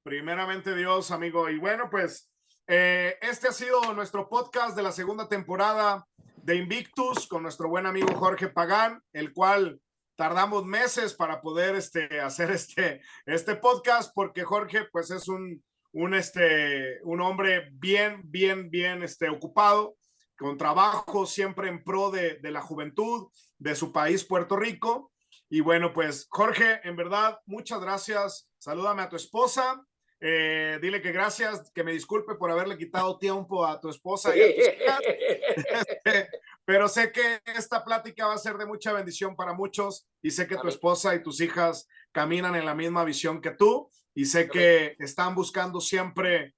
Primeramente Dios, amigo. Y bueno, pues este ha sido nuestro podcast de la segunda temporada de Invictus con nuestro buen amigo Jorge Pagán, el cual tardamos meses para poder hacer este podcast porque Jorge pues es un hombre bien ocupado, con trabajo siempre en pro de la juventud de su país, Puerto Rico. Y bueno, pues Jorge, en verdad, muchas gracias. Salúdame a tu esposa. Dile que gracias, que me disculpe por haberle quitado tiempo a tu esposa y a tus hijas. Pero sé que esta plática va a ser de mucha bendición para muchos y sé que tu esposa y tus hijas caminan en la misma visión que tú y sé que están buscando siempre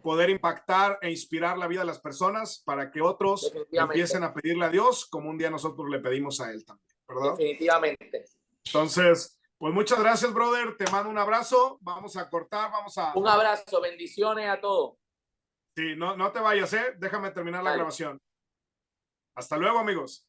poder impactar e inspirar la vida de las personas para que otros empiecen a pedirle a Dios como un día nosotros le pedimos a él también, ¿verdad? Definitivamente. Entonces, pues muchas gracias, brother. Te mando un abrazo. Vamos a cortar, Un abrazo, bendiciones a todos. Sí, no te vayas, Déjame terminar la grabación. Hasta luego, amigos.